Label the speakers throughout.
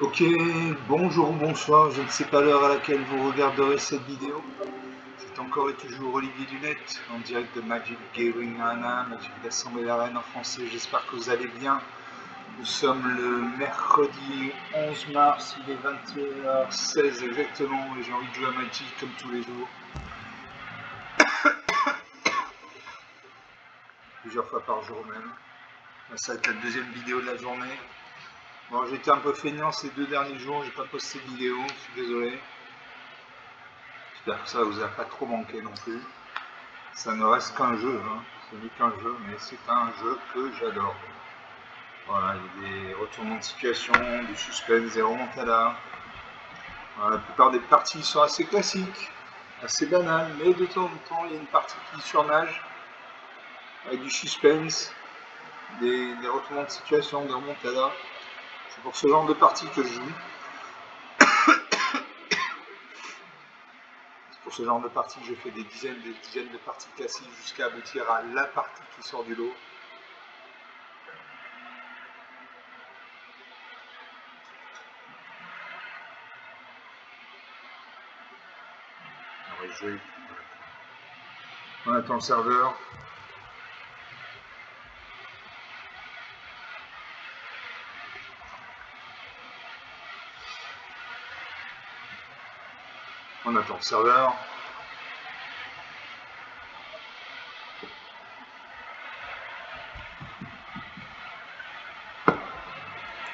Speaker 1: Ok, bonjour ou bonsoir, je ne sais pas l'heure à laquelle vous regarderez cette vidéo. C'est encore et toujours Olivier Dunette, en direct de Magic Gathering Arena, Magic l'Assemblée d'Arène en français, j'espère que vous allez bien. Nous sommes le mercredi 11 mars, il est 21h16 exactement, et j'ai envie de jouer à Magic comme tous les jours. Plusieurs fois par jour même. Ça va être la deuxième vidéo de la journée. Bon, j'étais un peu feignant ces 2 derniers jours, j'ai pas posté de vidéo, je suis désolé. J'espère que ça vous a pas trop manqué non plus. Ça ne reste qu'un jeu, hein. Ce n'est qu'un jeu, mais c'est un jeu que j'adore. Voilà, il y a des retournements de situation, du suspense, des remontadas. Voilà, la plupart des parties sont assez classiques, assez banales, mais de temps en temps, il y a une partie qui surnage, avec du suspense, des retournements de situation, des remontadas. C'est pour ce genre de partie que je joue. Pour ce genre de partie, je fais des dizaines de parties classiques jusqu'à aboutir à la partie qui sort du lot. On va jouer. On attend le serveur. On attend le serveur.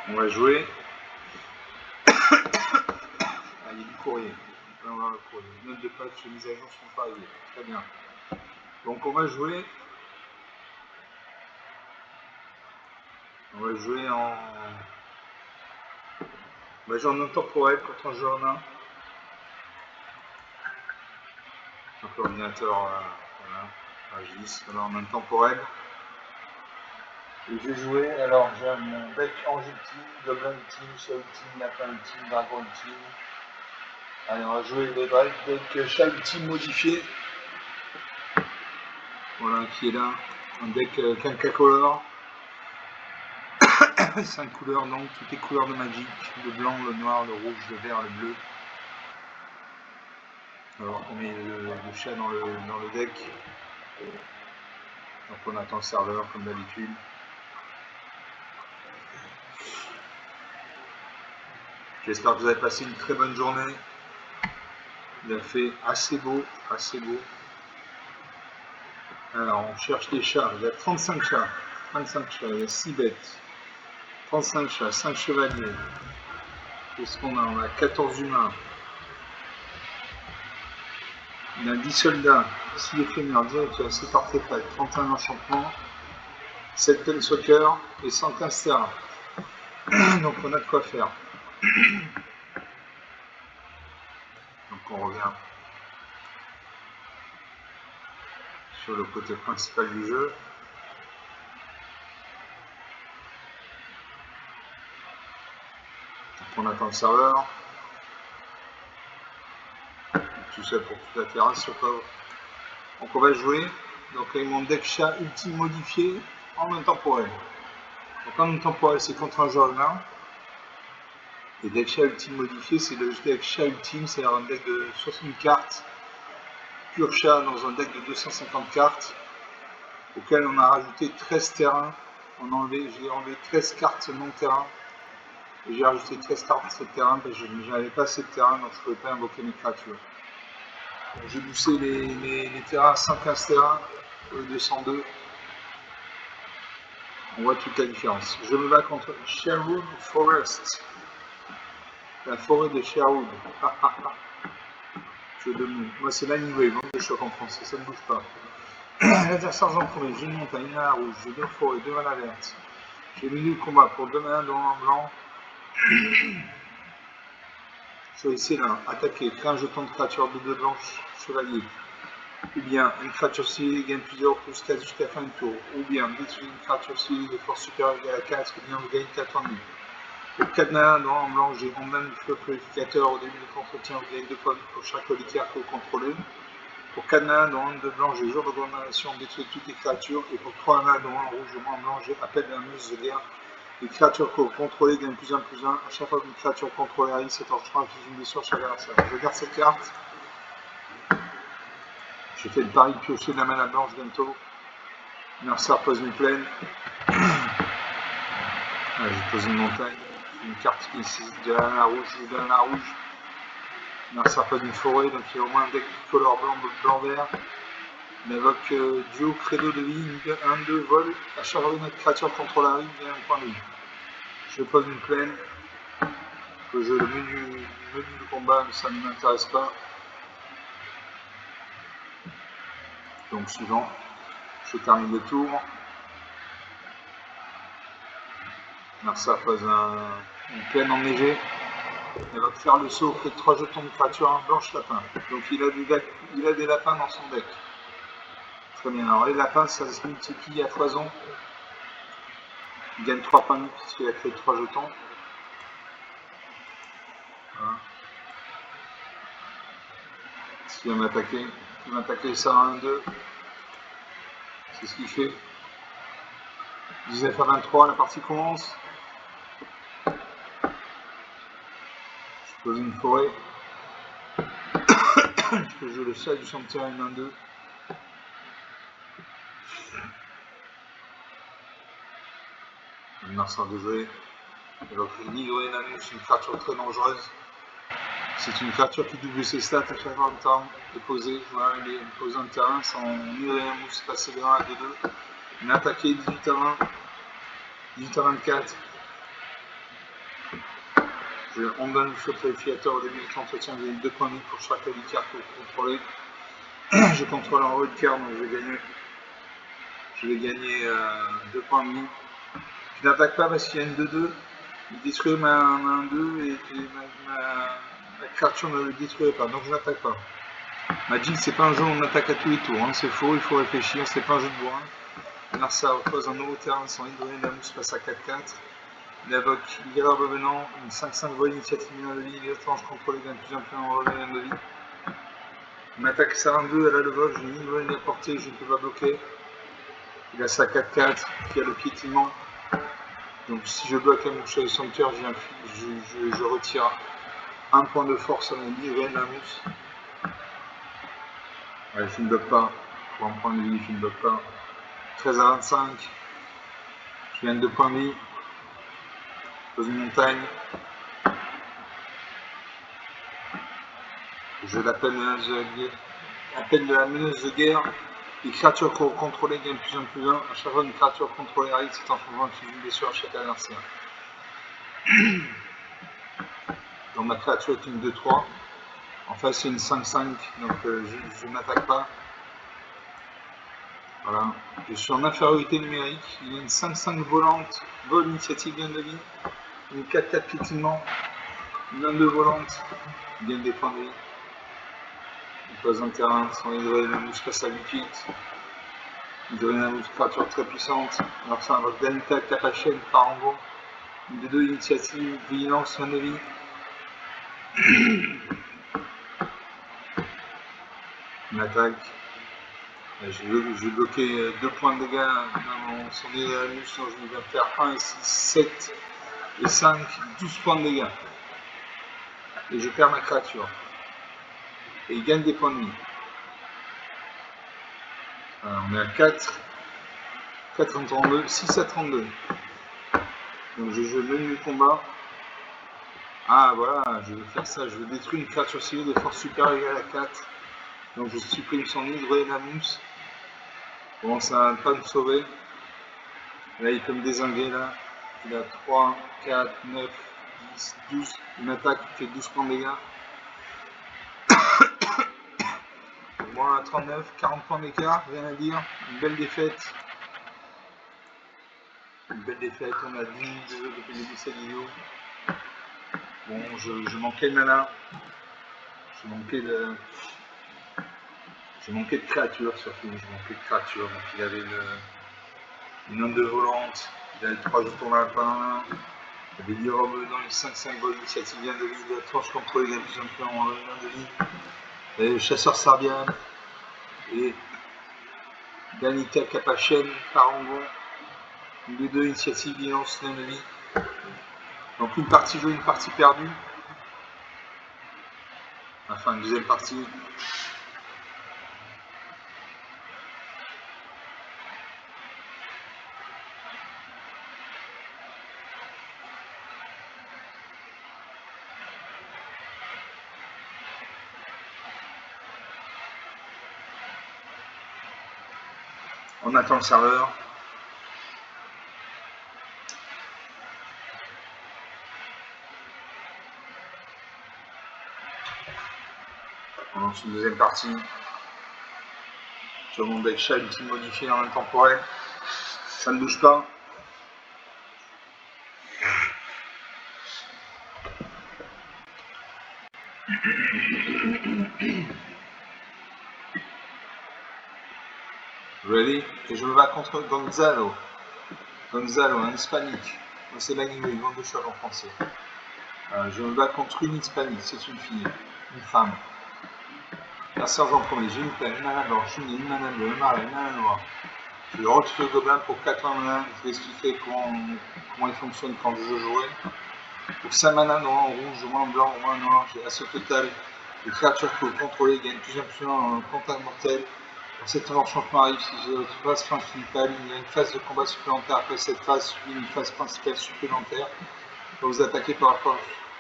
Speaker 1: On va jouer. Ah, il y a du courrier. On va voir le courrier. Les notes de patch et mise à jour sont pas arrivées. Très bien. Donc on va jouer. On va jouer en. On va jouer en intemporel contre un jeu en main. Donc l'ordinateur, voilà, agisse. Voilà, en intemporel. Et je vais jouer. Alors j'ai mon deck Ange Ultime, Goblin Ultime, Chat Ultime, Lapin Ultime, Dragon Ultime. Allez, on va jouer le deck Chat Ultime modifié. Voilà, qui est là. Un deck Quincacolor. 5 couleurs, donc toutes les couleurs de Magic, le blanc, le noir, le rouge, le vert, le bleu. Alors on met le chat dans le deck. Donc on attend le serveur comme d'habitude. J'espère que vous avez passé une très bonne journée. Il a fait assez beau, assez beau. Alors on cherche des chats, il y a 35 chats, 25 chats, il y a 6 bêtes, 35 chats, 5 chevaliers. Qu'est-ce qu'on a? On a 14 humains. Il a 10 soldats, 6 éphémères, 10 rituels, 7 artefacts, 31 enchantements, 7 planeswalkers et 115 terrains. Donc on a de quoi faire. Donc on revient sur le côté principal du jeu. Donc on attend le serveur. Tout ça pour toute la terrasse sur pauvre. Donc on va jouer. Donc avec mon deck chat ultime modifié en intemporel. Donc en intemporel c'est contre un joueur humain. Et deck chat ultime modifié c'est le deck chat ultime, c'est-à-dire un deck de 60 cartes. Pur chat dans un deck de 250 cartes. Auquel on a rajouté 13 terrains. J'ai enlevé 13 cartes non terrain. Et j'ai rajouté 13 cartes de terrain parce que je n'avais pas assez de terrain donc je ne pouvais pas invoquer mes créatures. J'ai poussé les terrains à 115 terrains, 202. On voit toute la différence. Je me bats contre Sherwood Forest. La forêt de Sherwood. Jeu de mots. Moi c'est l'animé, vente de choc en français, ça ne bouge pas. L'adversaire en premier, j'ai une montagne, une à rouge, j'ai 2 forêts, 2 manas vertes. J'ai milieu de combat pour 2 manas en blanc. Choisissez l'un, attaquer, créer un jeton de créature de 2 blanches, chevalier. Ou bien une créature civile gagne plusieurs plus 4 jusqu'à la fin du tour. Ou bien détruire une créature civile de force supérieure égale à 4, ou bien vous gagnez 4 ennemis. Pour 4 manas en blanc, j'ai mon même feu purificateur. Au début de votre entretien, vous gagnez 2 points pour chaque reliquaire que vous contrôlez. Pour 4 manas de blanc, j'ai jour de condamnation, détruire toutes les créatures. Et pour 3 manas en rouge ou en blanc, j'ai appel d'un muse de guerre. Les créatures contrôlées gagnent +1/+1. À chaque fois qu'une créature contrôlée arrive, c'est en train de une blessure chaque adversaire. Je regarde cette carte. Je fais le pari de piocher de la mana blanche bientôt. Mercer pose une plaine. Je pose une montagne. Une carte ici de la lana rouge, de la lana rouge. Mercer pose une forêt, donc il y a au moins un deck color blanc-vert. Il invoque duo credo de vie, 1-2 vol. À chaque fois que notre créature contrôle arrive, il y a un point de vie. Je pose une plaine. Le jeu, le menu du combat, ça ne m'intéresse pas. Donc suivant, je termine le tour. Mercer pose une plaine enneigée. Elle va faire le saut auprès de 3 jetons de créature blanche lapin. Donc il a des lapins dans son deck. Très bien. Alors les lapins, ça se multiplie à foison. Il gagne 3 points de vie puisqu'il a créé 3 jetons. Voilà. S'il va m'attaquer, il va m'attaquer ça à 1-2. C'est ce qu'il fait. 19 à 23, la partie commence. Je pose une forêt. Je peux jouer le chat du chantier 1-2. Mercer de jouer. Alors que Nidoré Namus, une créature très dangereuse. C'est une créature qui double ses stats à chaque fois que le terrain est posé. Voilà, il est posé un terrain sans Nidoré Namus passer de 1 à 2-2. Il a attaqué 18 à 20, 18 à 24. On donne le feu purificateur au début de l'entretien, j'ai 2 points de vie pour chaque carte contrôlée. Je contrôle en haut de carte, donc je vais gagner 2 points de vie. Je n'attaque pas parce qu'il y a une 2-2. Il détruit ma 1-2 et ma créature ne le détruirait pas, donc je n'attaque pas. Magic, c'est pas un jeu où on attaque à tous les tours, hein. C'est faux, il faut réfléchir, c'est pas un jeu de bois. Mercer pose un nouveau terrain sans Hydroné Namus passe à 4-4. Il invoque Guerre Revenant, une 5-5 vol initiative de vie, les étranges contrôlés d'un +1/+1 en vol de vie. Il m'attaque ça 1-2, elle a le vol, je n'ai ni vol ni à portée, je ne peux pas bloquer. Il a ça 4-4, qui a le piétinement. Donc si je bloque la mouche de sanctuaire, je retire 1 point de force à mon Hydroné Namus. Ouais, je ne bloque pas. Pour un point de vie, je ne bloque pas. 13 à 25. Je gagne 2 points de vie. Je pose une montagne. Je l'appelle de la menace de guerre. Les créatures contrôlées gagnent +1/+1. À chaque fois une créature contrôlée arrive, c'est en faisant une blessure à chaque adversaire. Donc ma créature est une 2-3. En face c'est une 5-5, donc je n'attaque pas. Voilà. Je suis en infériorité numérique. Il y a une 5-5 volante, vol initiative bien de vie. Une 4-4 piétinement. Une 1-2 volante. Il gagne des points de vie. Il pose un terrain, son Hydroné Namus passe à 8-8. Hydroné Namus, créature très puissante. Alors ça invoque Danita, Capachen, Parango. Une 2-2 initiative, vigilance, 1 de vie. Une attaque. Je vais bloquer 2 points de dégâts dans son Hydroné Namus, donc je vais faire 1 et 6, 7 et 5, 12 points de dégâts. Et je perds ma créature. Et il gagne des points de vie. Alors, on est à 4 à 32, 6 à 32. Donc je joue le menu du combat. Ah voilà, je vais faire ça, je vais détruire une créature civile de force supérieure égale à 4. Donc je supprime son Hydroné Namus. Bon, ça va pas me sauver. Là il peut me dézinguer là. Il a 3, 4, 9, 10, 12. Une attaque qui fait 12 points de dégâts. Moi à 39, 40 points d'écart, rien à dire. Une belle défaite. Une belle défaite, on a 10 minutes de jeu depuis le début de cette vidéo. Bon, je manquais de mana. Je manquais de créatures surtout. Je manquais de créatures. Donc il avait une 1-2 volante. Il avait 3 jetons lapin. Il avait des robes dans une 5-5 vol initiative bien de vie. De la tranche contre les games champions en 1 de vie. Et le chasseur Sarbian. Et Danita Capachen, Parangon. Une 2-2 initiative vigilance 1 de vie. Donc une partie jouée, une partie perdue. Enfin, une deuxième partie. On attend le serveur. On lance une deuxième partie. Sur mon deck chat ultime modifié en intemporel. Ça ne bouge pas. Ready? Et je me bats contre Gonzalo. Gonzalo, un hispanique. Moi c'est l'anime, une vente de choc en français. Je me bats contre une hispanique, c'est une fille, une femme. La sergent premier, j'ai une peine, une mana blanche, une mana bleue, une mana noire. Je le retire le gobelin pour 80 mana, je vais expliquer comment il fonctionne quand je jouerai. Pour 5 mana noir, rouge, moins blanc, moins noir, j'ai à ce total, les créatures que vous contrôlez gagnent plus en contact mortel. Quand cette enchantement arrive, si j'ai une phase principale, il y a une phase de combat supplémentaire. Après cette phase, une phase principale supplémentaire. Quand vous attaquez par la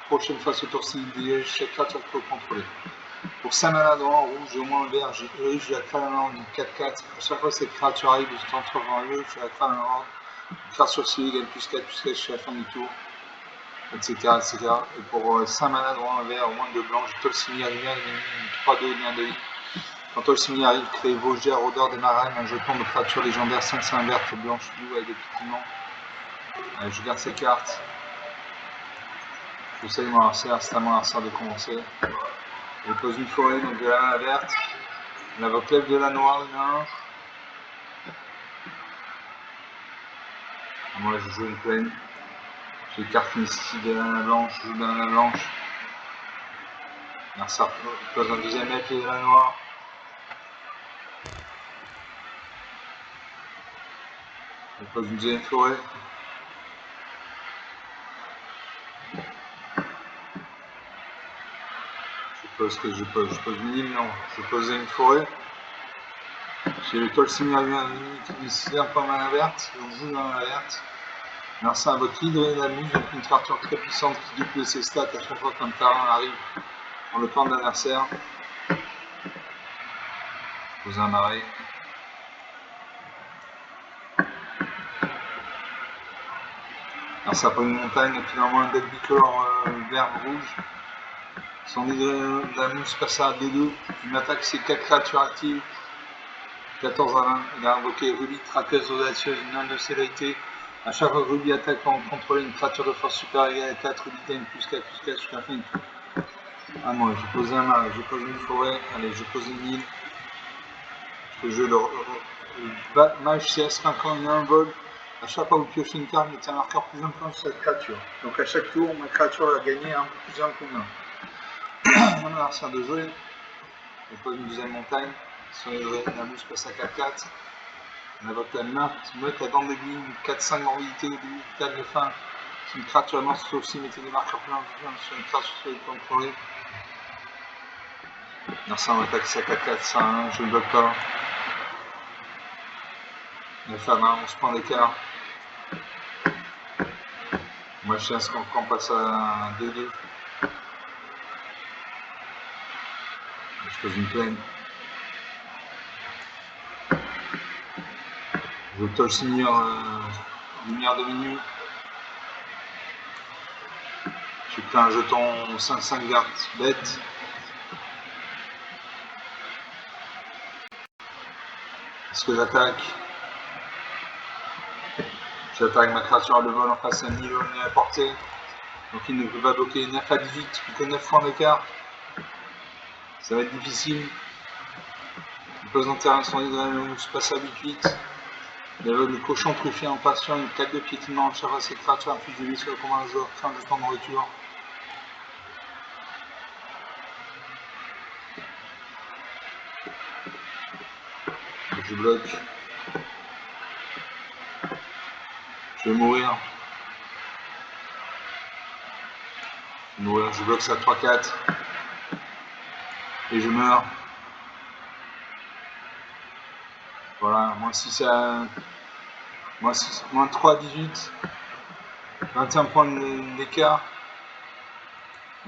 Speaker 1: prochaine phase au tour civil, chaque créature que vous contrôlez. Pour 5 mana noir, rouge, au moins vert, j'ai Urich, j'ai la Crâne en 4-4. À chaque fois que cette créature arrive, je transforme en Urich, j'ai la Crâne en une créature civile gagne plus 4 jusqu'à la fin du tour. Etc. Et pour 5 mana noir, vert, au moins 2 blancs, j'ai Tolsimi, lumière, 3-2, lien de vie. Quand Tolsimi arrive, créez Vosgère, odeur des marins, un jeton de créature légendaire 5-5 verte, blanche, bleu avec des pétillements. Je garde ces cartes. Je sais mon adversaire, c'est à mon adversaire de commencer. Je pose une forêt, donc de la main verte. On invoque l'œuf de la noire, une main. Moi je joue une plaine. J'ai carte mystique de la main blanche, je joue de la main blanche. L'adversaire pose un deuxième œuf de la noire. Je pose une deuxième forêt. Je pose une île, non. Je pose une forêt. J'ai le Tolsimi à qui décide un peu en main verte, donc je joue dans la main verte. L'adversaire invoque l'hydre de la mousse, donc une créature très puissante qui double ses stats à chaque fois qu'un terrain arrive dans le camp de l'adversaire. Je pose un arrêt. Ça prend une montagne et finalement un deck bicolore vert-rouge. Son hydre de la mousse passe à D2. Une attaque, c'est 4 créatures actives. 14 à 20. Il a invoqué Ruby, traqueuse audacieuse, une naine de célérité. A chaque fois que Ruby attaque quand on contrôle une créature de force supérieure égale à 4, Ruby gagne plus 4 jusqu'à la fin du tour. Ah, moi, j'ai posé un marais, j'ai posé une forêt. Allez, je pose une île. Je joue le mage CS 5 ans, il y a un vol. À chaque fois que vous piochez une carte, mettez un marqueur plus un point sur cette créature. Donc à chaque tour, ma créature va gagner un peu plus un point. Mon adversaire de jouer. Je pose une deuxième montagne. Sur les la mousse passe à 4-4. On invoque la meurtre, meute à dents d'aiguille, 4-5 morbidité au début, table de fin. C'est une créature morte, sauf si mettez des marqueurs pleins sur une créature sur le contrôlé. L'adversaire m'attaque, c'est à 4-4, ça, hein, je ne bloque pas. 9 à 20, on se prend d'écart. Moi je tiens à ce qu'on passe à 2-2. Je pose une plaine. Je Tolsimi lumière de minuit. J'ai pris un jeton 5-5 verte bête. Est-ce que j'attaque? J'attaque ma créature à le vol en face à 1000 à la portée. Donc il ne peut pas bloquer 9 à 18, plus que 9 points d'écart. Ça va être difficile. Il pose en terrain son hydre, se passe à 8-8. Il aveugle le cochon truffé en patient, une 4 de piétinement en chair à cette créature, inflige de vie sur le combat de joueur, fin de temps de nourriture. Je bloque. Je vais mourir. Donc je bloque ça 3-4 et je meurs. Voilà, moins 6 à moins 3 à 18, 21 points d'écart.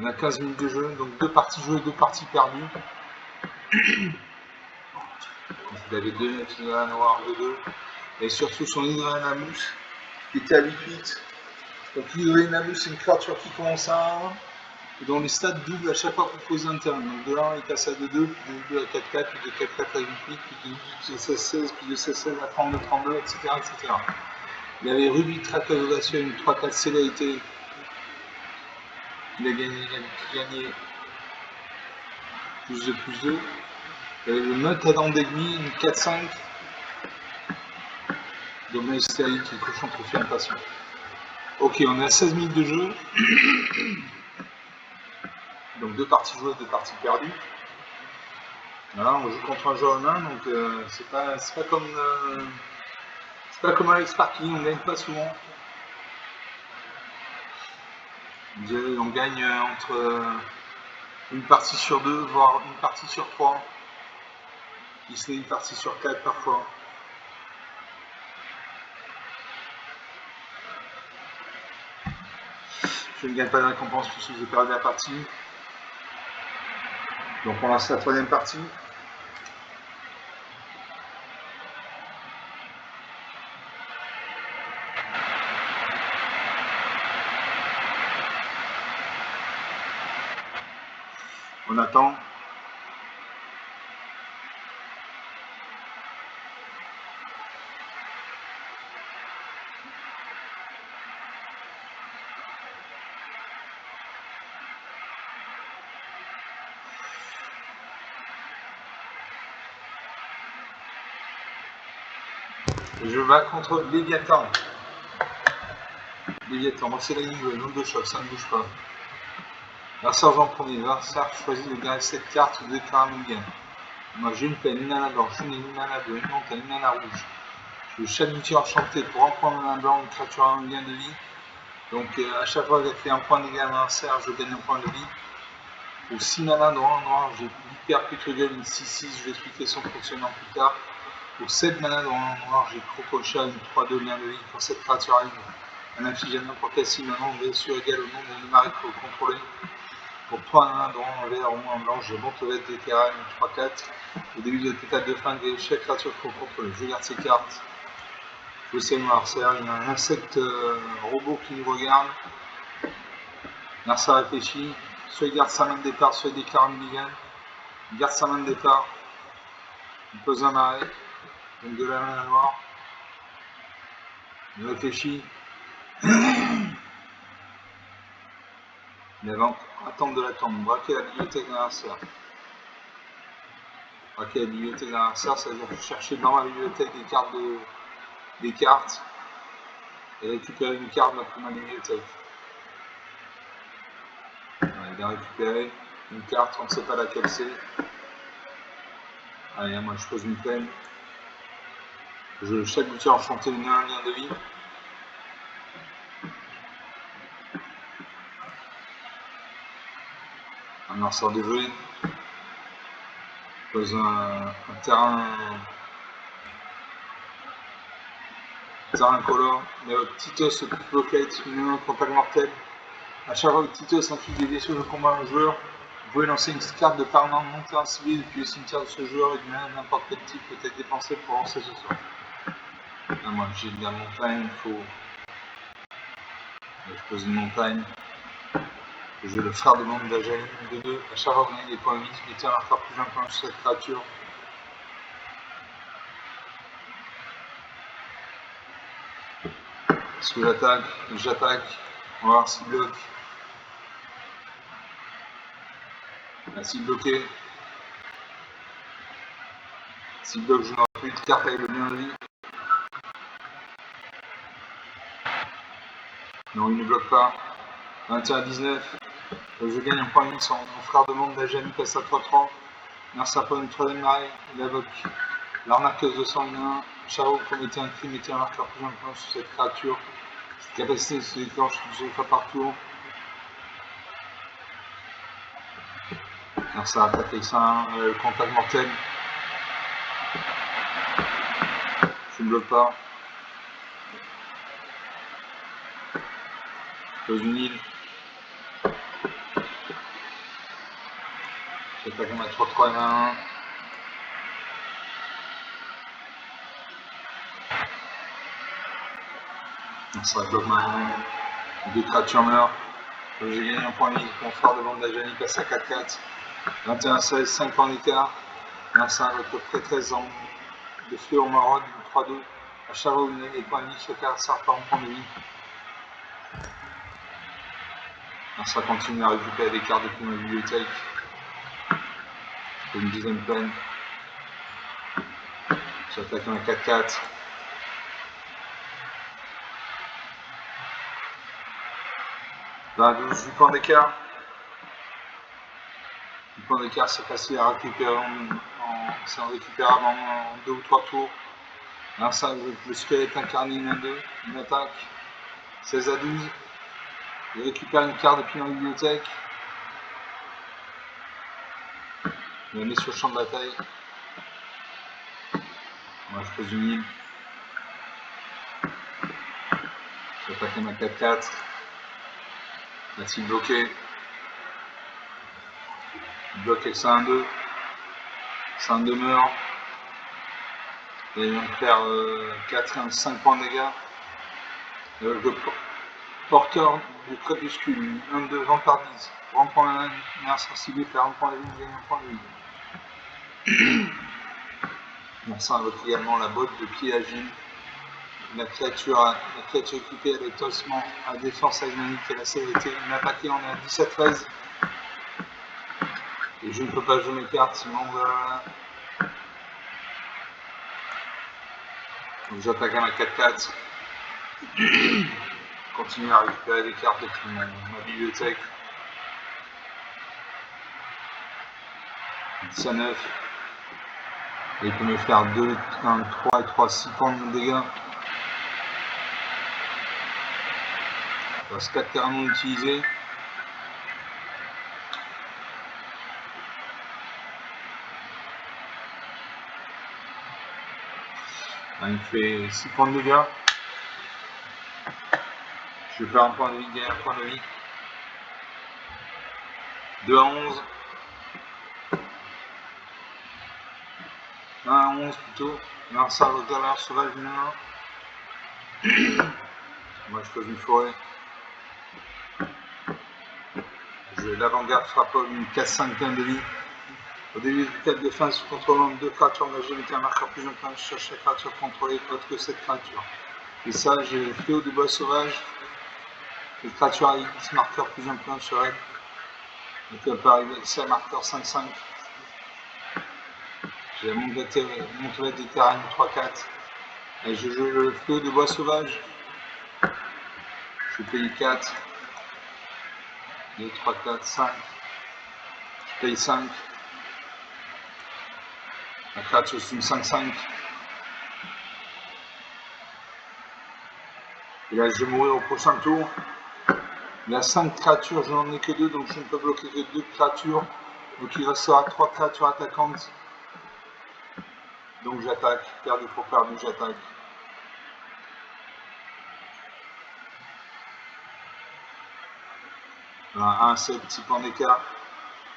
Speaker 1: On a 15 minutes de jeu, donc 2 parties jouées, 2 parties perdues. Il avait 2 hydrolène noir de 2. Et surtout son hydrolène à mousse qui était à 8-8. Donc l'hydrolène à mousse c'est une créature qui commence à 1 et dont les stats doublent à chaque fois que vous posez un terrain. Donc de 1 il passe à 2-2, puis de 2 à 4-4, puis de 4-4 à 8-8, puis de 16-16, puis de 16-16 à 32-32, etc., etc. Il avait Ruby Track Audacieux, une 3-4 célérité. Il a gagné plus de plus 2. Il avait le Meute à dents d'aiguille, une 4-5. Domaine hystérique et cochon trophée impatient. Ok, on est à 16 minutes de jeu. Donc 2 parties jouées, 2 parties perdues. Voilà, on joue contre un joueur humain, donc c'est pas comme Alex Sparky, on gagne pas souvent. On gagne entre une partie sur 2, voire une partie sur 3. Il se fait une partie sur 4 parfois. Je ne gagne pas de récompense puisque j'ai perdu la partie. Donc on lance la 3e partie. On attend. Je bats contre Léviathan. Léviathan, moi c'est la ligne, nombre de chocs, ça ne bouge pas. L'adversaire en premier, l'adversaire choisit de gagner cette carte ou de déclarer une gamme. Moi j'ai une peine, une mana blanche, une mana bleue, une montagne, une mana rouge. Je veux chaque outil enchanté pour en prendre un blanc, une créature à un gain de vie. Donc à chaque fois qu'elle fait un point de dégâts à l'adversaire, je gagne un point de vie. Ou 6 mana noir, j'ai hyper Putrugel, une 6-6, je vais expliquer son fonctionnement plus tard. Pour 7 mana noir, j'ai Crocochat, une 3-2 gain de vie. Quand cette créature arrive, elle inflige à n'importe quel 6 mana, blessure égale au nombre de marées contrôlées. Pour 3 1 en vert ou en blanc, je monte avec des terrains, une 3-4. Au début de l'état de fin, chaque créature qu'on contrôle. Je garde ces cartes. Je sais mon adversaire, il y a un insecte robot qui nous regarde. L'adversaire réfléchit. Soit il garde sa main de départ, soit il déclare un mulligan. Il garde sa main de départ. Il pose un marais. Donc de la main à noire. Il réfléchit. Il va attendre de l'attendre. Braquer la bibliothèque de l'adversaire. Braquer la bibliothèque de l'adversaire, ça veut dire chercher dans la bibliothèque des cartes et récupérer une carte dans ma bibliothèque. Voilà, il a récupéré une carte, on ne sait pas laquelle c'est. Allez, moi je pose une peine. Chaque outil enchanté une un lien de vie. Un lanceur de jouer. Je pose un terrain color. Titos Locate, une contact mortel. À chaque fois que Titos inflige des vaisseaux de combat à un joueur, vous pouvez lancer une carte de parlant non terrain civil depuis le cimetière de ce joueur et du même n'importe quel type peut être dépensé pour lancer ce sort. Ah, moi j'ai de la montagne, il faut. Je pose une montagne. Je joue le frère de monde d'Ajaï de 2. À chaque fois que vous gagnez des points de vie, mettez un marqueur plus un point sur cette créature. Parce que j'attaque, on va voir s'il bloque. S'il bloquait. S'il bloque, je n'aurai plus de carte avec le bien de vie. Non, il ne bloque pas. 21 à 19. Je gagne un point de vie sur mon frère de monde d'Ajami passe à 3-3. Merci à une troisième marée. Il invoque l'arnaqueuse de 101. Charo, commettez un crime, mettez un marqueur plus un point sur cette créature. Cette capacité se déclenche une seule fois par tour. Alors ça a attaqué ça, contact mortel. Je ne bloque pas. Pose une île. J'attaque à 3-3-1. Ça bloque ma 2 créatures meurent. J'ai gagné un point de vie. Confort devant de la Janie passe à 4-4. 21-16, 5 points d'écart. Là, ça avec le près 13 ans. De fléau maraude, 3-2. À chaque fois, vous venez les points de vie, chacun sort par un point de vie. Là, ça continue à récupérer des cartes depuis ma bibliothèque. Une dizaine pleine. J'attaque un 4-4. Là, 12, 8 points d'écart. 8 points d'écart, c'est facile à récupérer c'est récupérable en 2 ou 3 tours. Là, ça, le squelette incarné 1-2, une attaque. 16-12. Je récupère une carte depuis ma bibliothèque. Je la mets sur le champ de bataille. Moi, je pose une île. J'attaque ma 4-4. La cible bloquée. Je bloque avec ça 1-2. Ça 1 demeure. Et il va me faire 4 5 points de dégâts. Le porteur du crépuscule, 1-2, vantardise. Grand point de insensible, faire un point de vie, gagne un point de vie. Donc ça invoque également la botte de pied agile. La créature équipée à l'étossement, à défense agnonique et la célérité. Une attaquée, on est à 17-13. Et je ne peux pas jouer mes cartes, sinon donc j'attaque à ma 4-4. Continue à récupérer des cartes depuis ma bibliothèque. 10 à 9. Et il peut me faire 2, 1, 3 et 3, 6 points de dégâts. Il reste 4 terrains non utilisés. Là, il me fait 6 points de dégâts. Je vais faire un point de vie, gagner un point de vie. 2 à 11. 1 à 11 plutôt. Là, ça va au galère sauvage numéro 1. Moi, je pose une forêt. Je vais l'avant-garde frappe une 4-5 plein de vie. Au début du tête de fin, sous contrôlant 2 créatures magiques, mettez un marqueur plus important sur chaque créature contrôlée autre que cette créature. Et ça, j'ai le fléau de bois sauvage. Les créatures avec X marqueur plus important sur elle. Donc elle peut arriver avec ça, marqueur 5-5. J'ai la montelette des terrains 3-4. Et je joue le fléau de bois sauvage. Je paye 4. 2, 3, 4, 5. Je paye 5. La créature c'est une 5-5. Et là je vais mourir au prochain tour. Il y a 5 créatures, je n'en ai que 2, donc je ne peux bloquer que 2 créatures. Donc il restera 3 créatures attaquantes. Donc j'attaque, perdu pour perdu, j'attaque. Voilà, 1, 7, 6 points d'écart.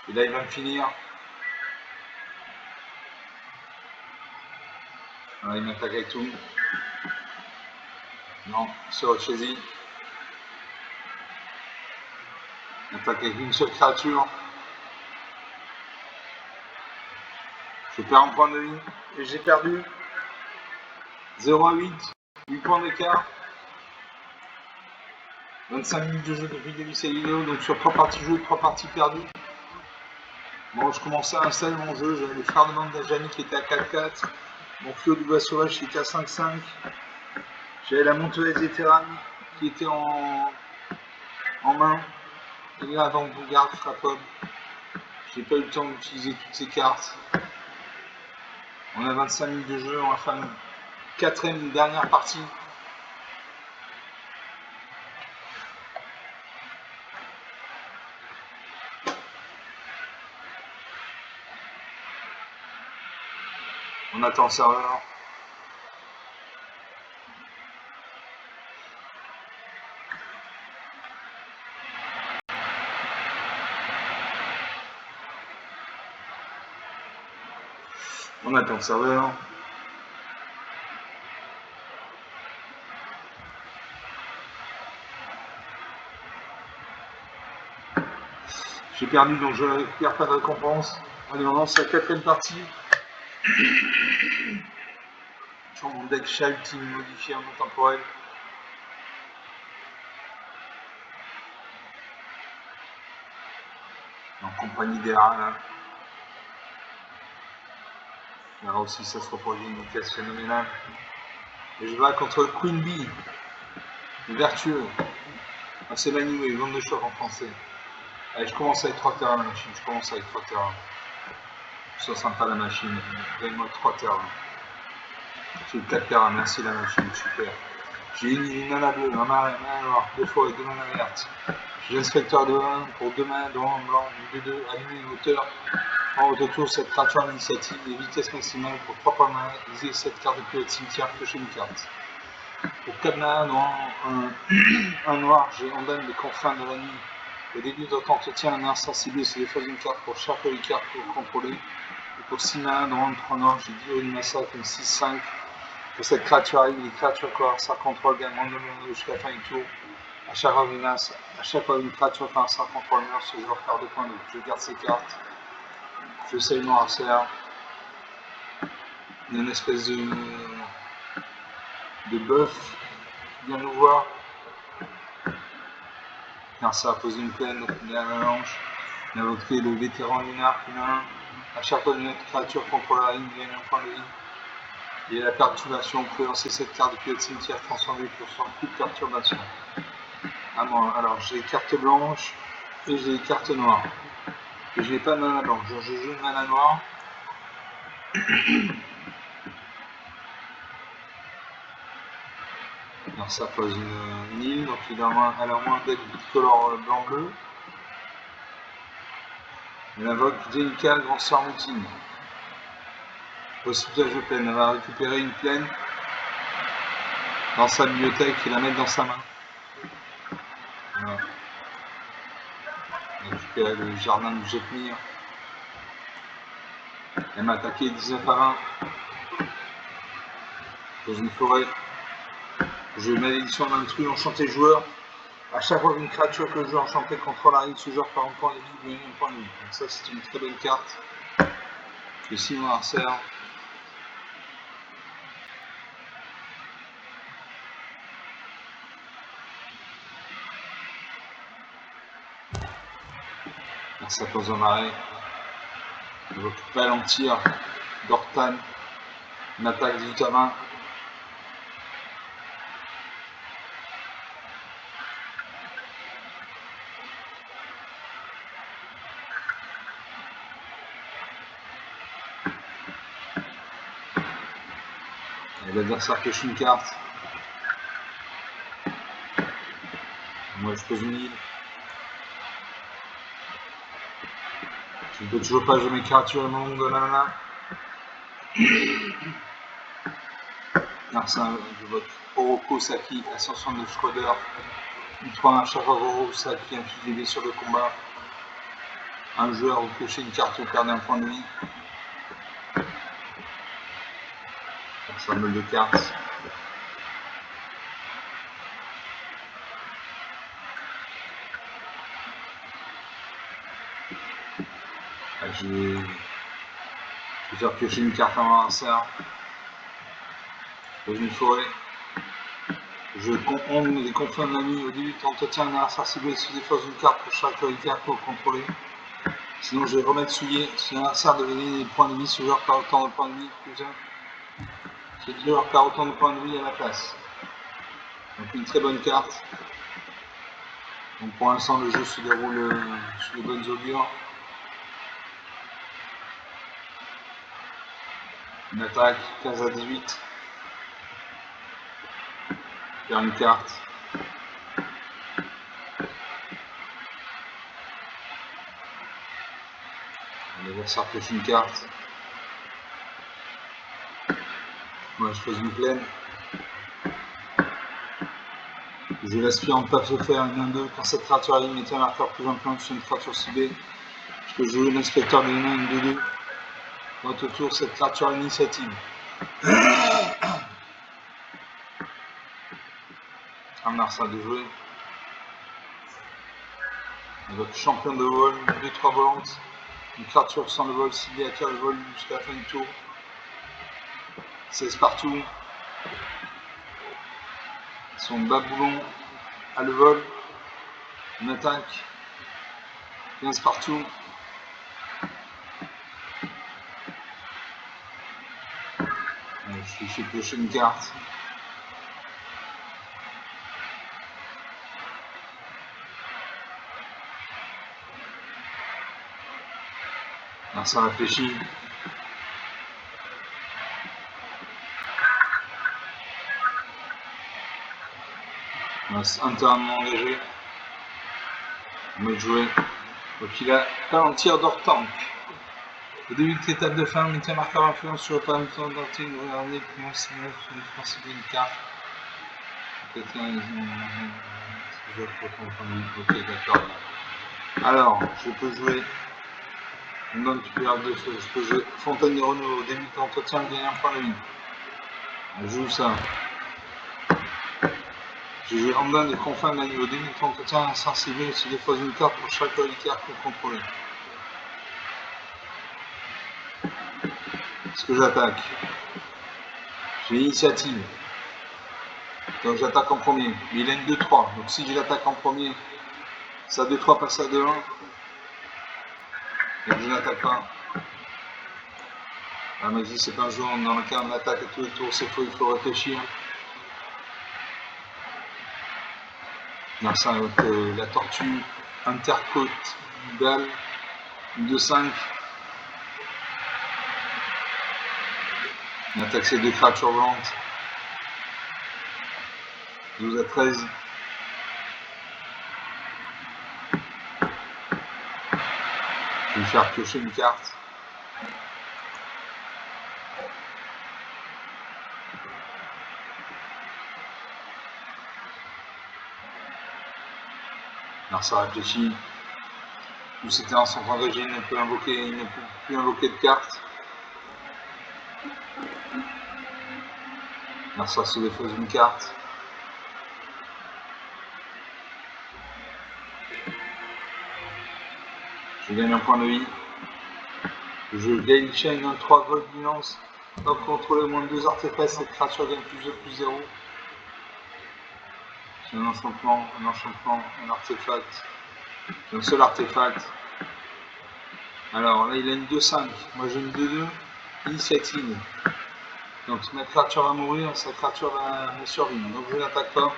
Speaker 1: Et là il va me finir. Voilà, il m'attaque avec tout. Non, c'est autre chose. Il attaque avec une seule créature. Je perds un point de vie. Et j'ai perdu 0 à 8. 8 points d'écart. 25 minutes de jeu depuis le début de cette vidéo. Donc sur 3 parties jouées, 3 parties perdues. Bon, je commençais à installer mon jeu. J'avais les frères de bande d'Ajani qui étaient à 4-4. Mon fléau du bois sauvage qui était à 5-5. J'avais la montelette des terrains qui était en main. Et là, avant que vous garde frappable. J'ai pas eu le temps d'utiliser toutes ces cartes. On a 25 minutes de jeu, on va faire une quatrième, une dernière partie. On attend le serveur. On attend le serveur. J'ai perdu, donc je ne récupère pas de récompense. Allez, on lance la quatrième partie. Sur mon deck chat ultime modifié en temporel. En compagnie d'Era. Là aussi, ça se reproduit une vitesse phénoménale. Et je vais contre Queen Bee. Vertueux. Ah, c'est l'animé, vente de choc en français. Allez, je commence avec 3 terrains la machine. Je commence avec 3 terrains. C'est sympa la machine. Donne-moi 3 terrains. J'ai 4 terrains, merci la machine, super. J'ai une mana bleue, un marin, un noir, 2 fois et 2 manas vertes. J'ai l'inspecteur de 1 pour 2 mains, de 1 blanc, une de 2, allumé une hauteur. En haut de tour, cette créature d'initiative et vitesse maximale pour 3 points de main. Lisez cette carte depuis votre cimetière, piocher une carte. Pour 4 mains, un noir, j'ai Andane des confins de la nuit. Au début de votre entretien, un instant ciblé se défausse une carte pour chaque carte que vous contrôlez. Et pour 6 mains, dans le 3 noirs, j'ai dit une massacre, une 6-5. Pour cette créature arrive, les créatures corps, ça contrôle gagnant de monde jusqu'à la fin du tour. À chaque fois une créature fait un sort contrôle mur, ce joueur perd 2 points de vie. Je garde ces cartes. Je sais le noirceur. Il y a une espèce de bœuf qui vient nous voir. Car ça a posé une plaine, donc il y a un mélange. Il a invoqué le vétéran lunar qui a à chaque fois une créature contrôle la ligne, gagne un point de vie. Et la perturbation, vous pouvez lancer cette carte depuis le cimetière transformée pour son coup de perturbation. À moi, alors j'ai les cartes blanches et j'ai les cartes noires. Et je n'ai pas de mana blanche, donc je joue une mana noire. Alors ça pose une île, donc elle a au moins un deck bicolore blanc-bleu. Elle invoque Jenica, grand sort multime. Possible de plaine, elle va récupérer une plaine dans sa bibliothèque et la mettre dans sa main. Voilà. Elle récupère le jardin du Jetmir. Elle m'a attaqué 19 à 20 dans une forêt. Je malédiction d'intrus enchanté joueur. À chaque fois qu'une créature que le joueur enchanté contrôle arrive, ce joueur perd un point de vie, gagne un point de vie. Donc ça c'est une très bonne carte. Le Simon Arcer. Ça pose en arrêt. Je ne récupère pas l'antir d'Ortan. Une attaque 18 à 20. Et l'adversaire pioche une carte. Moi je pose une île. Je ne peux toujours pas jouer mes créatures au monde de la main. Je vote Oroko Saki, Ascension de Schroeder. Une 3 à chaque fois Oroko Saki inflige des blessures de combat. Un joueur, vous piochez une carte, vous perdez un point de vie. Ensemble de cartes. Je vais faire piocher une carte à mon adversaire. Dans une forêt. Je compte les confins de la nuit. Au début de l'entretien, un adversaire ciblé se défausse une carte pour chaque carte que vous contrôlez. Sinon, je vais remettre souillé. Si l'adversaire devait gagner des points de vie, ce joueur perd autant de points de vie que ce joueur perd autant de points de vie à la place. Donc, une très bonne carte. Donc, pour l'instant, le jeu se déroule sous les bonnes augures. Une attaque 15 à 18. Faire une carte. L'adversaire pioche une carte. Moi, je fais une plaine. Je l'aspire en pas se faire une 1-2. Quand cette créature est limitée à un marqueur plus influent sur une créature ciblée, je peux jouer l'inspecteur de l'humain une 2-2. Votre tour, cette créature à l'initiative. Un ça de jouer. Votre champion de vol, 2-3 volantes. Une créature sans le vol ciblée attire le vol jusqu'à la fin du tour. 16 partout. Son baboulon a le vol. Une attaque. 15 partout. Je fais piocher une carte. Alors ça réfléchit. Entièrement engagé. On va jouer. Donc il a Palantir d'Or-Tank. Au début de cette étape de fin, mettez un marqueur influence sur le Palantir d'Or-Tank. Regardez comment c'est sur les principes d'une carte. Ok, d'accord. Alors, je peux jouer. Donc, tu peux avoir deux choses. Je peux jouer Fontaine de Renouveau au début de l'entretien, gagner un point de vie. On joue ça. Je joue Andin des confins de la nuit au début de l'entretien, insensible, se dépose une carte pour chaque carte qu'on contrôle. Est-ce que j'attaque? J'ai l'initiative. Donc j'attaque en premier. Mais il a une 2-3. Donc si je l'attaque en premier, ça 2-3 passe à 2-1. Donc je n'attaque pas. La magie, c'est pas un jeu dans lequel on attaque à tous les tours, c'est faux, il faut réfléchir. Non, ça avec la tortue intercotidale, 2-5. On attaque ces deux créatures volantes. 12 à 13. Je vais faire piocher une carte. Alors ça réfléchit. Tous ces terrains sont engagés, il ne peut plus invoquer de carte. Alors ça se défausse une carte. Je gagne un point de vie. Je gagne chain 1-3 vol d'immense. Donc contrôler au moins 2 artefacts, cette créature gagne plus 2, plus 0. J'ai un enchantement, un artefact. J'ai un seul artefact. Alors là il a une 2-5. Moi j'ai une 2-2. Initiative. Donc ma créature va mourir, sa créature va survivre. Donc je n'attaque pas.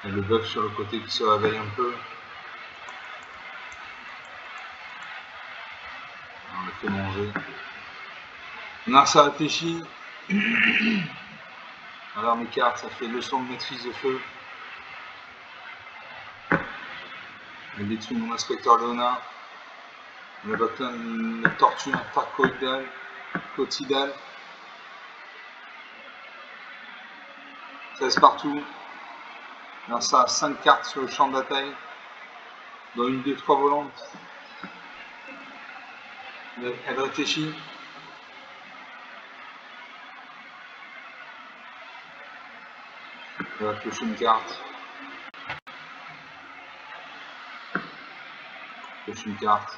Speaker 1: Et le bœuf sur le côté qui se réveille un peu. On le fait manger. Non, ça réfléchit. Alors mes cartes, ça fait leçon de maîtrise de feu. Elle détruit mon inspecteur Léonard. Le bâton de tortue intercotidale. Cotidale. 13 partout. Là, ça a 5 cartes sur le champ de bataille. Dans une, 2, 3 volantes. Elle réfléchit. Elle va piocher une carte. Pioche une carte.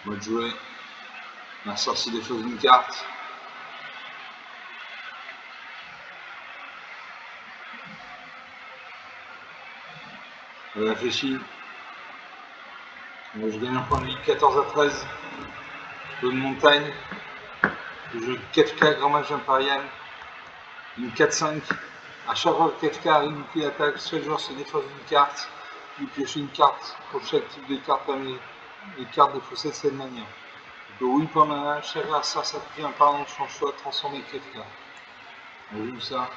Speaker 1: On va jouer. La sorcière des choses d'une carte. Elle réfléchit. Je gagne un point de vie, 14 à 13. Bonne montagne. Je joue Kefka, grand mage impérial. Une 4-5. À chaque fois que Kefka arrive depuis l'attaque, seul joueur se défausse d'une carte. Il pioche une carte pour chaque type de carte parmi les cartes défaussées de cette manière. Donc oui, pour mana, chaque adversaire s'appuie un parlant de son choix, transformer Kefka. On joue ça.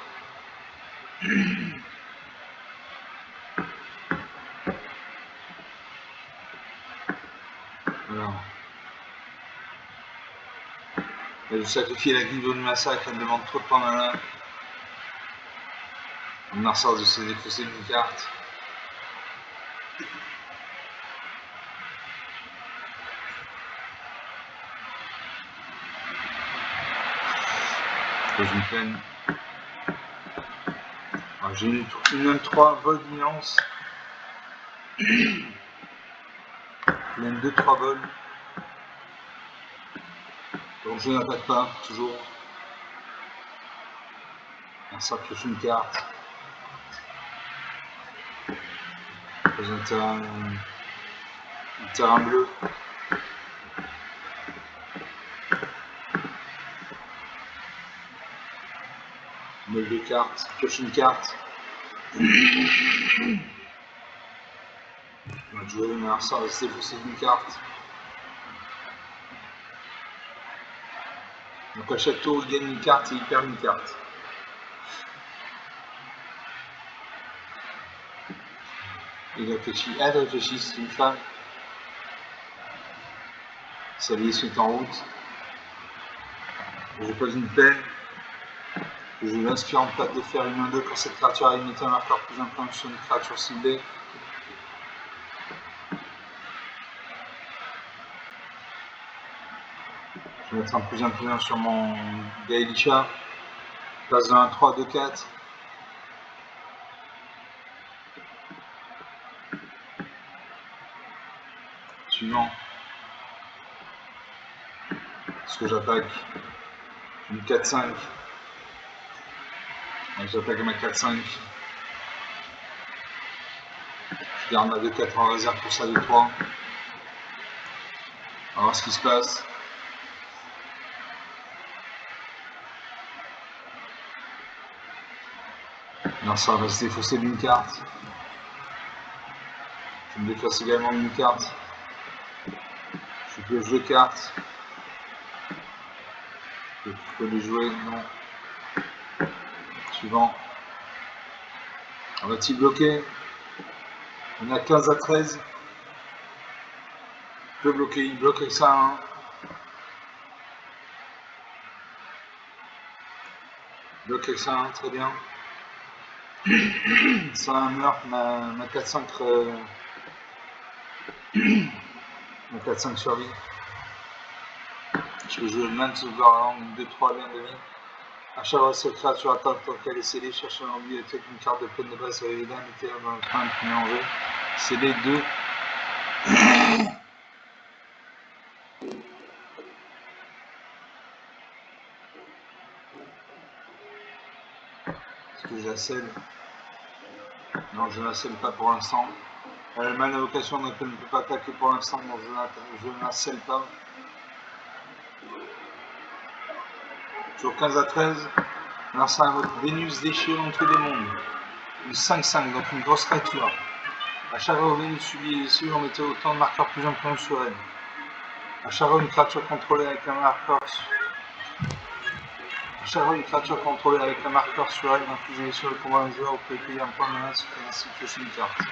Speaker 1: Voilà. Je sacrifie la guilde du massacre, elle demande trop de temps là. On en sort de se défausser d'une carte. Que je me peine. J'ai une M3 vol d'immense. Une 2-3 vols. Donc je n'attaque pas, toujours. Ça pioche une carte. Pose un terrain bleu. Meule de cartes, pioche une carte. On va jouer, mais ça va se défausser d'une carte. Donc à chaque tour, il gagne une carte et il perd une carte. Il réfléchit, elle réfléchit, c'est une femme. Sa vie se met en route. Je pose une peine. Je l'inspire en plate de fer une 1-2 quand cette créature a imité un marqueur plus important sur une créature ciblée. Je vais mettre un plus 1 sur mon Gaelisha. Passe de 1-3, 2-4. Suivant. Est-ce que j'attaque une 4-5? J'attaque ma 4-5. Je garde ma 2-4 en réserve pour ça 2-3. On va voir ce qui se passe. Non, ça va se défausser d'une carte. Je me défausser également d'une carte. Je peux jouer carte. Je peux les jouer, non. Suivant. Va-t-il bloquer? On a 15 à 13. Il peut bloquer, il bloque avec ça. Hein. Il bloque avec ça, hein, très bien. Ça meurt, ma 4-5 ma 4-5 survie. Je vais jouer le man sauvegarde, 2-3 liens de vie. À chaque fois que cette créature attaque tant qu'elle est scellée, cherche un envie avec une carte de peine de base avec les dames et dans le train de premier enjeu. Scellé 2. Est-ce que je la scelle? Non, je ne la scelle pas pour l'instant. Elle a mal d'invocation, donc elle ne peut pas attaquer pour l'instant, donc je ne la scelle pas. Toujours 15 à 13. Alors ça invoque Vénus déchire l'entrée des mondes. Une 5-5, donc une grosse créature. À chaque fois que Vénus subit les cieux, on mettait autant de marqueurs plus importants sur elle. À chaque fois une créature contrôlée avec un marqueur sur elle, infligé sur le combat d'un joueur, vous pouvez payer un point de menace si tu pioches une carte. Donc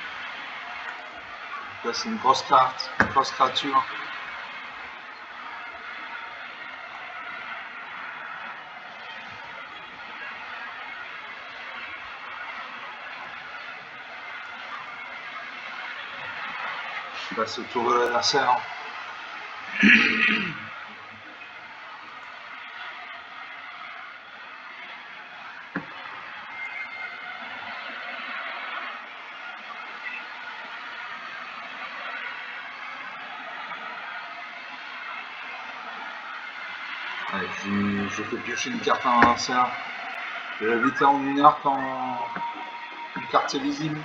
Speaker 1: là c'est une grosse carte, une grosse créature. Je passe au tour de l'adversaire. Allez, je fais piocher une carte à l'adversaire. Je vais éviter en une heure quand une carte est visible.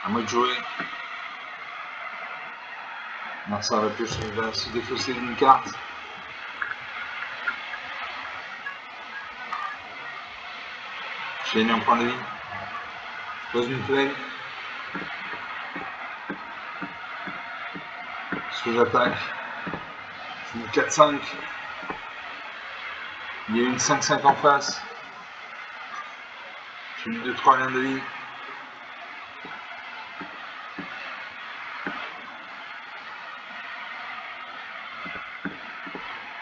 Speaker 1: À moi de jouer. Non, ça va piocher, il va se défausser d'une carte. J'ai gagné un point de vie. Je pose une plaine. Est-ce que j'attaque? Je mets 4-5. Il y a une 5-5 en face. Une, 2, 3 liens de vie.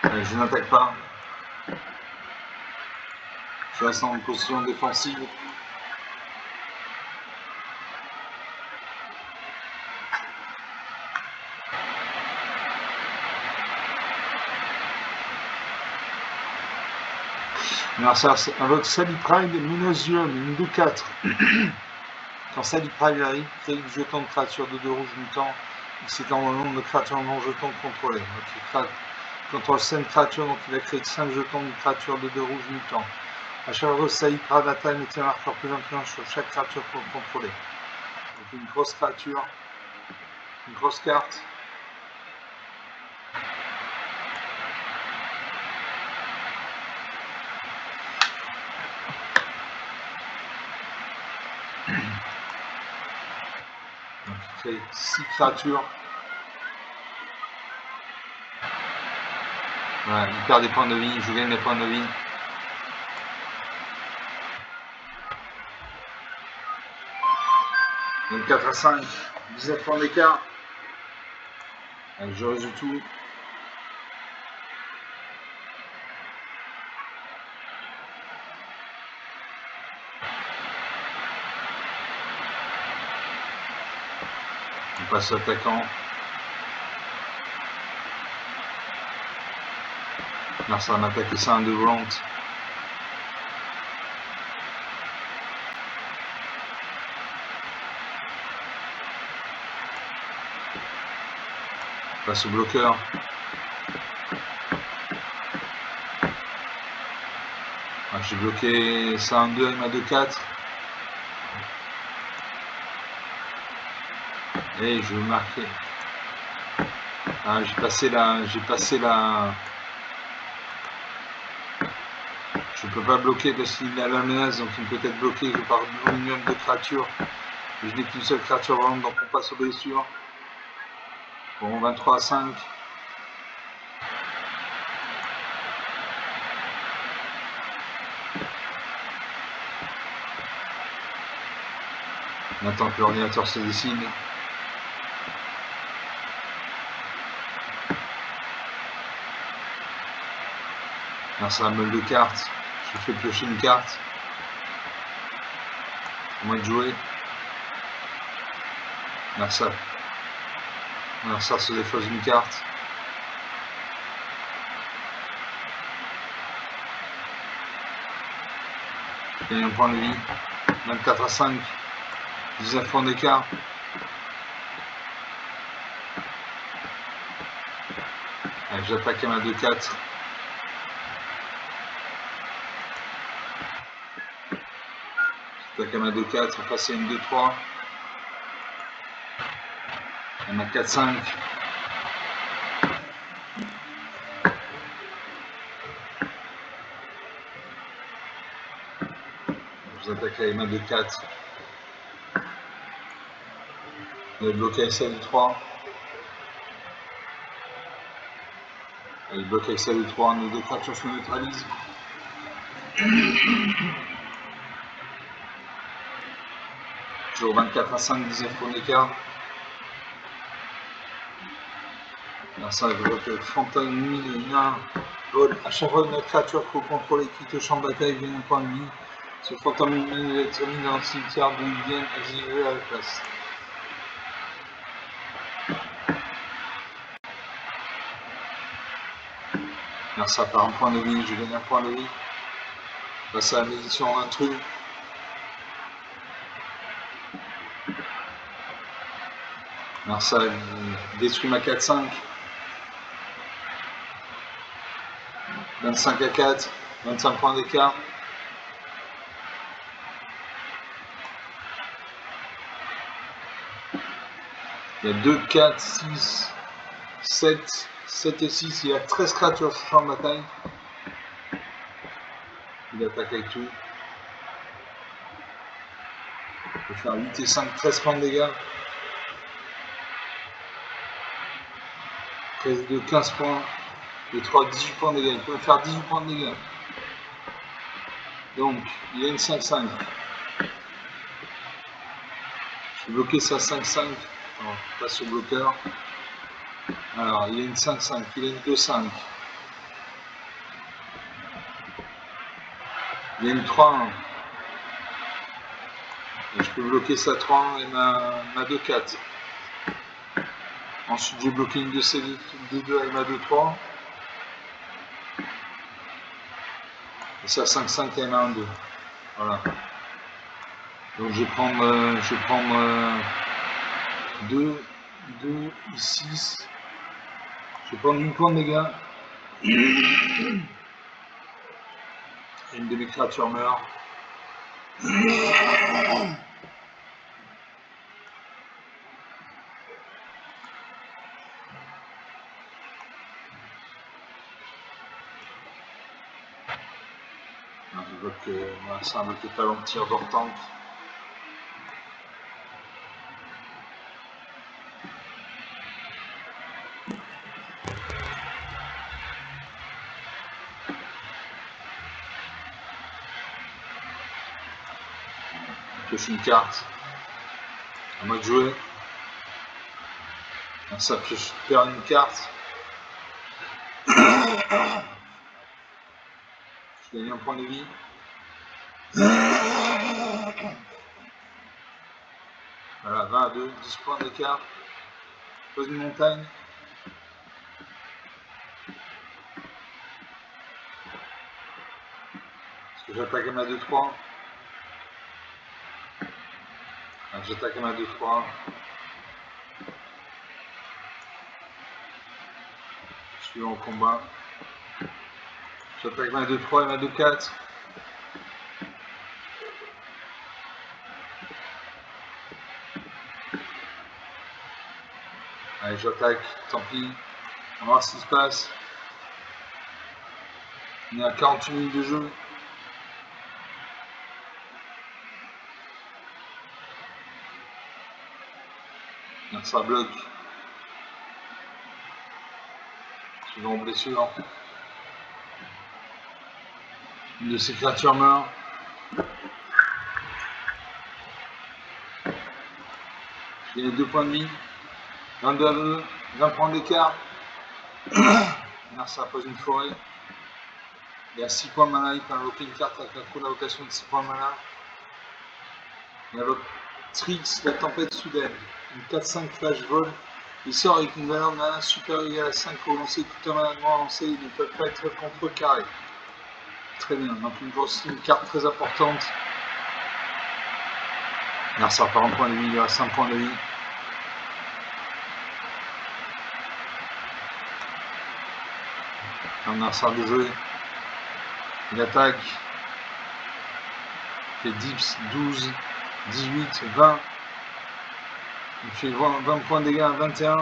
Speaker 1: Allez, je n'attaque pas. Je reste en position défensive. Alors ça, invoque Sally Pride Minosium, une 2-4. Quand Sally Pride arrive, crée le jeton de créature de 2 rouges mutants. Il s'étend dans le nombre de créatures non jetons contrôlées. Donc il contrôle 5 créatures, donc il a créé 5 jetons de créatures de 2 rouges mutants. À chaque fois que Sally Pride attaque, mettez un marqueur plus influent sur chaque créature contrôlée. Donc une grosse créature, une grosse carte. Donc il crée 6 créatures. Voilà, il perd des points de vie, je gagne des points de vie. Donc 4 à 5, 19 points d'écart. Je résout tout. On passe attaquant. Alors ça va m'attaquer ça un de volante. On passe au bloqueur. J'ai bloqué ça un 2 avec ma 2-4. Et je vais marquer. Ah, j'ai passé la. Je peux pas bloquer parce qu'il a la menace, donc il peut être bloqué par un minimum de créatures. Je n'ai qu'une seule créature volante, donc on passe aux blessures. Bon, 23 à 5. On attend que l'ordinateur se décide. Alors ça va me de cartes. Je fais piocher une carte. À moi de jouer. Alors ça se défausse une carte. Il y a un point de vie. 24 à 5. 19 points d'écart. J'attaque à ma 2-4. J'attaque à ma 2-4. On passe à une 2-3. À ma 4-5. Je vous attaque avec ma 2-4. On est bloqué avec celle du 3. Elle est bloquée avec celle du 3. Nos 2 créatures se neutralisent. Toujours 24 à 5, 19 points d'écart. Alors ça, je vois que Fantôme Nuit, à chaque fois que notre créature qu'il faut contrôler quitte le champ de bataille gagne un point de vie. Ce Fantôme Nuit est mis dans le cimetière d'où il vient exiler à la place. Alors ça part un point de vie, je gagne un point de vie. On passe à la médition en intrus. Alors ça détruit ma 4-5. 25 à 4, 25 points d'écart. Il y a 2, 4, 6, 7, 7 et 6. Il y a 13 créatures sur le champ de bataille. Il attaque avec tout. Il peut faire 8 et 5, 13 points de dégâts. 13 de 15 points. Et 3, 18 points de dégâts. Il peut faire 18 points de dégâts. Donc, il y a une 5-5. Je vais bloquer ça 5-5. On passe au bloqueur. Alors, il a une 5-5, il a une 2-5. Il a une 3-1. Et je peux bloquer sa 3-1 et ma 2-4. Ensuite, j'ai bloqué une de ces D2 avec ma 2-3. Et ça 5-5 et ma 1-2. Voilà. Donc je vais prendre 2 et 6. Je vais prendre une pointe de dégâts. Et une de mes créatures meurt. Je vois que voilà, c'est un bloqué pas long tir d'Hortank. Pioche une carte. À moi de jouer. Ça pioche, perd une carte. Je gagne un point de vie. Voilà, 20 à 2, 10 points d'écart. Pose une montagne. Est-ce que j'attaque à ma 2-3? J'attaque à ma 2-3. Suivant au combat. J'attaque ma 2-3 et ma 2-4. Allez, j'attaque, tant pis. On va voir ce qui se passe. On est à 48 minutes de jeu. Ça bloque. Suivant aux blessures. Une de ces créatures meurt. J'ai les 2 points de vie. 22 à 2. 20 points d'écart. Ça pose une forêt. Il y a 6 points de mana. Il peut invoquer une carte avec un coût d'invocation de 6 points de mana. Il invoque Trix, la tempête soudaine. Une 4-5 flash vol. Il sort avec une valeur de mana supérieure ou égale à 5 au lancer. Tout un mana noir lancé. Ils ne peuvent pas être contrecarrés. Très bien. Donc une carte très importante. Ça part en point de vie. Il y a 5 points de vie. Un sort de jeu. Il attaque. Il fait 10, 12, 18, 20. Il fait 20 points de dégâts à 21.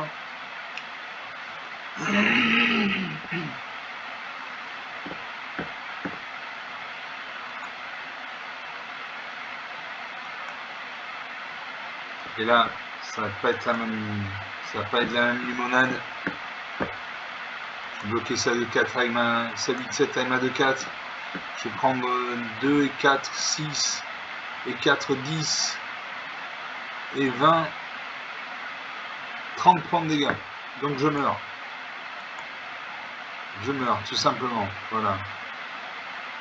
Speaker 1: Et là, ça va pas être la même limonade. Je vais bloquer sa 2-4 avec sa 8-7 avec ma 2-4. Je vais prendre 2 et 4, 6 et 4, 10 et 20, 30 points de dégâts. Donc je meurs. Je meurs, tout simplement. Voilà.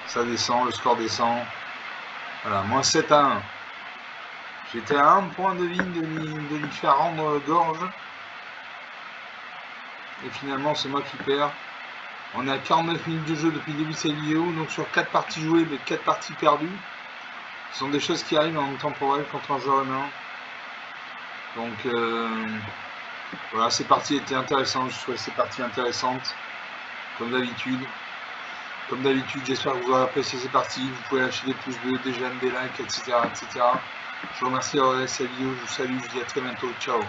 Speaker 1: Ça descend, le score descend. Voilà, moins 7 à 1. J'étais à 1 point de vie de lui faire rendre gorge. Et finalement, c'est moi qui perds. On est à 49 minutes de jeu depuis le début de cette vidéo. Donc sur 4 parties jouées, mais 4 parties perdues. Ce sont des choses qui arrivent en temps temporel quand on joue à main. Donc voilà, ces parties étaient intéressantes. Je trouvais ces parties intéressantes. Comme d'habitude. J'espère que vous aurez apprécié ces parties. Vous pouvez lâcher des pouces bleus, des j'aime, des likes, etc. Je vous remercie d'avoir regardé cette vidéo. Je vous salue. Je vous dis à très bientôt. Ciao.